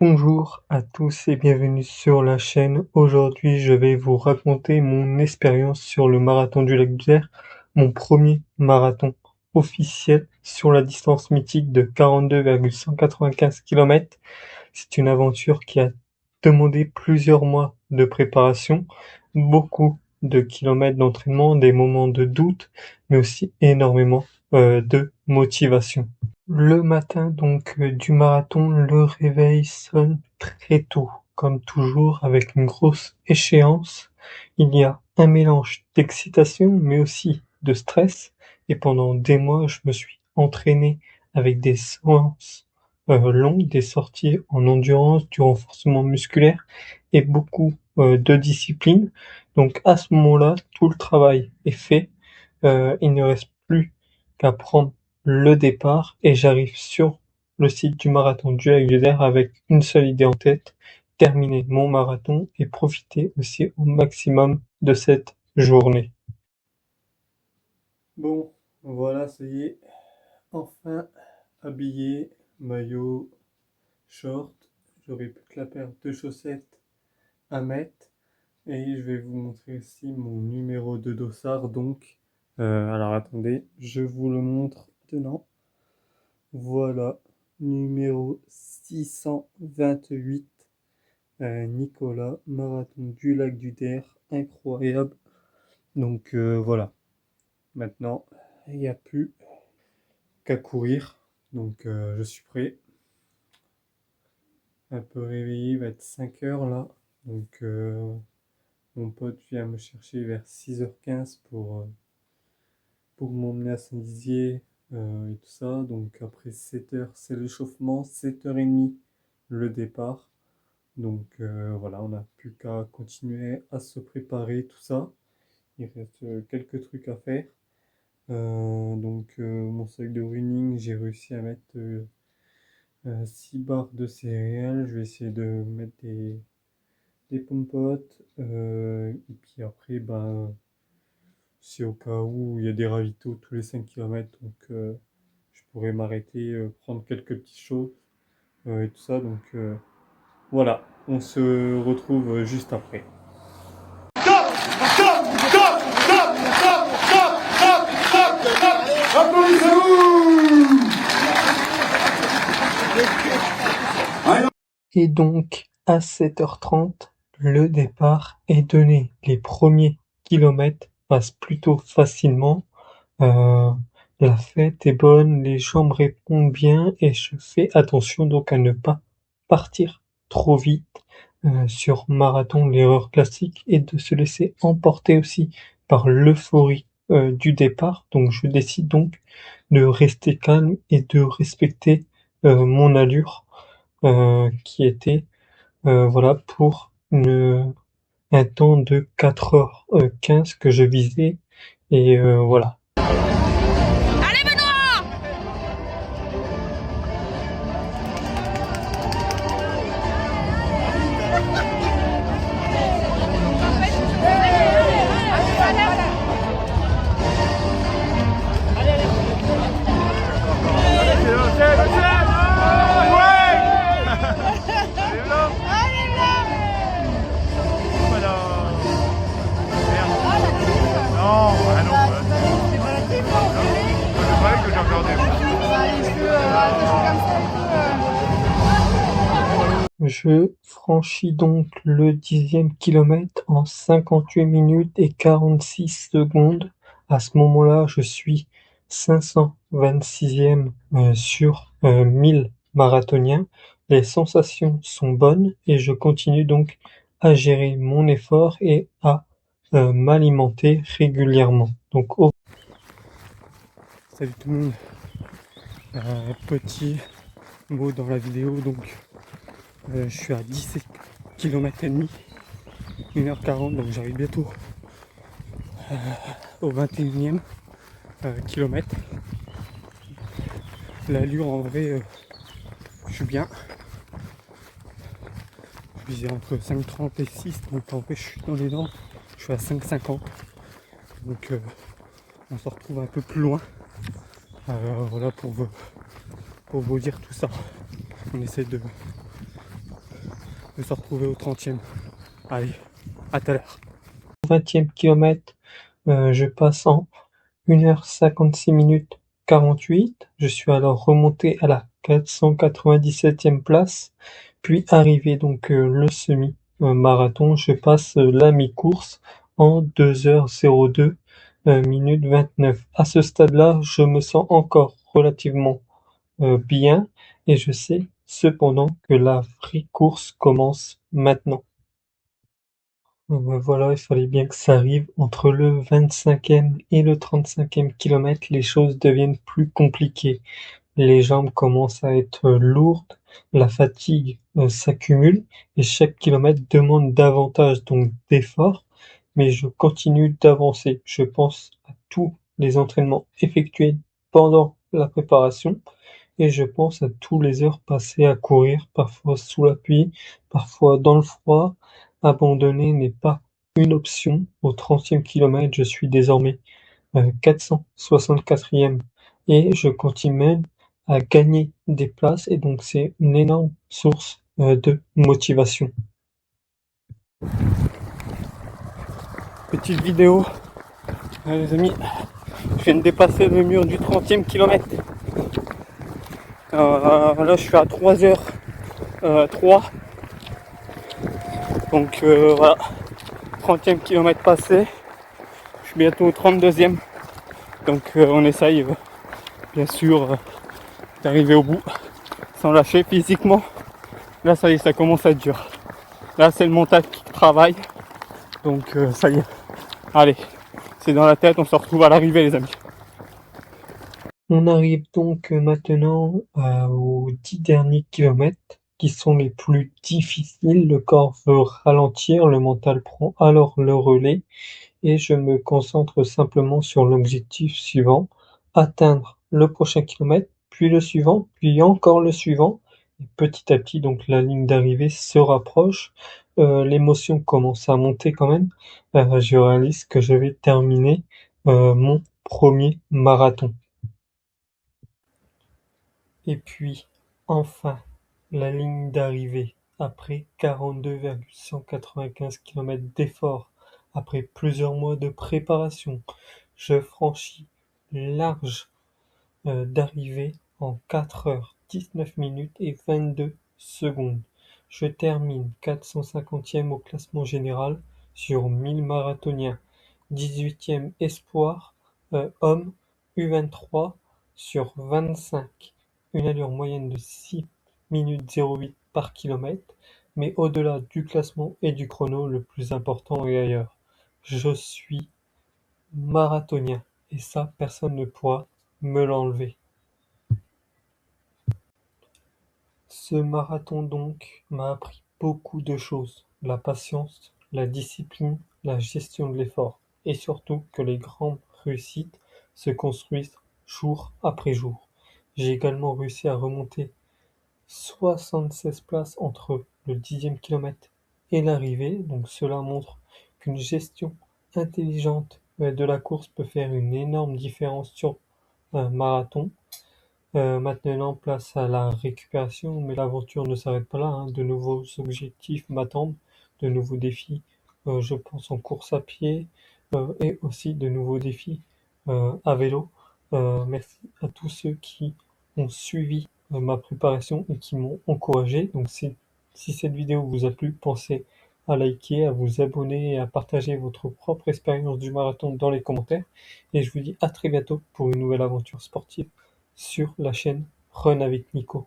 Bonjour à tous et bienvenue sur la chaîne. Aujourd'hui, je vais vous raconter mon expérience sur le marathon du Lac d'Isère, mon premier marathon officiel sur la distance mythique de 42,195 km. C'est une aventure qui a demandé plusieurs mois de préparation, beaucoup de kilomètres d'entraînement, des moments de doute, mais aussi énormément de motivation. Le matin donc du marathon, le réveil sonne très tôt, comme toujours avec une grosse échéance. Il y a un mélange d'excitation mais aussi de stress et pendant des mois je me suis entraîné avec des séances longues, des sorties en endurance, du renforcement musculaire et beaucoup de discipline. Donc à ce moment-là, tout le travail est fait. Il ne reste plus qu'à prendre le départ et j'arrive sur le site du marathon du Lac d'Isère avec une seule idée en tête, terminer mon marathon et profiter aussi au maximum de cette journée. Bon, voilà, ça y est, enfin habillé, maillot, short, j'aurai plus que la paire de chaussettes à mettre et je vais vous montrer aussi mon numéro de dossard donc. Alors attendez, je vous le montre maintenant. Voilà, numéro 628, Nicolas, marathon du Lac d'Isère, incroyable. Donc voilà, maintenant il n'y a plus qu'à courir. Donc je suis prêt, un peu réveillé, il va être 5 heures là. Donc mon pote vient me chercher vers 6h15 pour m'emmener à Saint-Dizier et tout ça. Donc après 7h, c'est l'échauffement, 7h30, le départ. Donc voilà, on n'a plus qu'à continuer à se préparer, tout ça. Il reste quelques trucs à faire. Donc mon sac de running, j'ai réussi à mettre 6 barres de céréales. Je vais essayer de mettre des pommes-potes. Et puis après, ben, c'est au cas où il y a des ravitaux tous les 5 km. Donc je pourrais m'arrêter, prendre quelques petites choses et tout ça. Donc voilà, on se retrouve juste après. Stop! Stop! Stop! Stop! Stop! Stop! Stop! Stop! Stop! Applaudissez-vous! Et donc à 7h30, le départ est donné. Les premiers kilomètres passent plutôt facilement. Euh, la fête est bonne, les jambes répondent bien et je fais attention donc à ne pas partir trop vite. Sur marathon, l'erreur classique est de se laisser emporter aussi par l'euphorie du départ. Donc je décide donc de rester calme et de respecter mon allure qui était voilà pour un temps de 4h15 que je visais et voilà. Allez Benoît! Je franchis donc le 10e kilomètre en 58 minutes et 46 secondes. À ce moment-là, je suis 526e sur 1000 marathoniens. Les sensations sont bonnes et je continue donc à gérer mon effort et à m'alimenter régulièrement. Donc, salut tout le monde. Petit mot dans la vidéo, donc je suis à 17 km et demi, 1h40, donc j'arrive bientôt au 21e kilomètre. L'allure en vrai, je suis bien. Je visais entre 5,30 et 6, donc en fait je suis dans les dents, je suis à 5,50. Donc on se retrouve un peu plus loin. Voilà pour vous dire tout ça. On essaie de vais se retrouver au 30e. Allez, à tout à l'heure. Au 20e kilomètre, je passe en 1h56 minutes 48. Je suis alors remonté à la 497e place, puis arrivé donc le semi-marathon, je passe la mi-course en 2h02 minutes 29. À ce stade-là, je me sens encore relativement bien et je sais cependant que la vraie course commence maintenant. Voilà, il fallait bien que ça arrive. Entre le 25e et le 35e kilomètre, les choses deviennent plus compliquées. Les jambes commencent à être lourdes, la fatigue s'accumule et chaque kilomètre demande davantage donc d'efforts, mais je continue d'avancer. Je pense à tous les entraînements effectués pendant la préparation et je pense à tous les heures passées à courir, parfois sous la pluie, parfois dans le froid. Abandonner n'est pas une option. Au 30e kilomètre, je suis désormais 464e et je continue même à gagner des places et donc c'est une énorme source de motivation. Petite vidéo, les amis, je viens de dépasser le mur du 30e kilomètre. Là je suis à 3h03. Donc voilà, 30e kilomètre passé, je suis bientôt au 32e. Donc on essaye bien sûr d'arriver au bout sans lâcher physiquement. Là ça y est, ça commence à être dur. Là c'est le mental qui travaille. Donc ça y est. Allez, c'est dans la tête, on se retrouve à l'arrivée les amis. On arrive donc maintenant aux 10 derniers kilomètres qui sont les plus difficiles. Le corps veut ralentir, le mental prend alors le relais et je me concentre simplement sur l'objectif suivant, atteindre le prochain kilomètre, puis le suivant, puis encore le suivant. Et petit à petit, donc la ligne d'arrivée se rapproche. L'émotion commence à monter quand même. Je réalise que je vais terminer mon premier marathon. Et puis, enfin, la ligne d'arrivée. Après 42,195 km d'efforts, après plusieurs mois de préparation, je franchis large d'arrivée en 4h19 minutes et 22 secondes. Je termine 450e au classement général sur 1000 marathoniens, 18e espoir homme U23 sur 25, une allure moyenne de 6 minutes 08 par kilomètre, mais au-delà du classement et du chrono, le plus important est ailleurs. Je suis marathonien et ça, personne ne pourra me l'enlever. Ce marathon donc m'a appris beaucoup de choses, la patience, la discipline, la gestion de l'effort, et surtout que les grandes réussites se construisent jour après jour. J'ai également réussi à remonter 76 places entre le 10e kilomètre et l'arrivée, donc cela montre qu'une gestion intelligente de la course peut faire une énorme différence sur un marathon. Maintenant, place à la récupération, mais l'aventure ne s'arrête pas là, hein. De nouveaux objectifs m'attendent, de nouveaux défis, je pense en course à pied, et aussi de nouveaux défis à vélo. Merci à tous ceux qui ont suivi ma préparation et qui m'ont encouragé. Donc si cette vidéo vous a plu, pensez à liker, à vous abonner et à partager votre propre expérience du marathon dans les commentaires. Et je vous dis à très bientôt pour une nouvelle aventure sportive sur la chaîne Run avec Nico.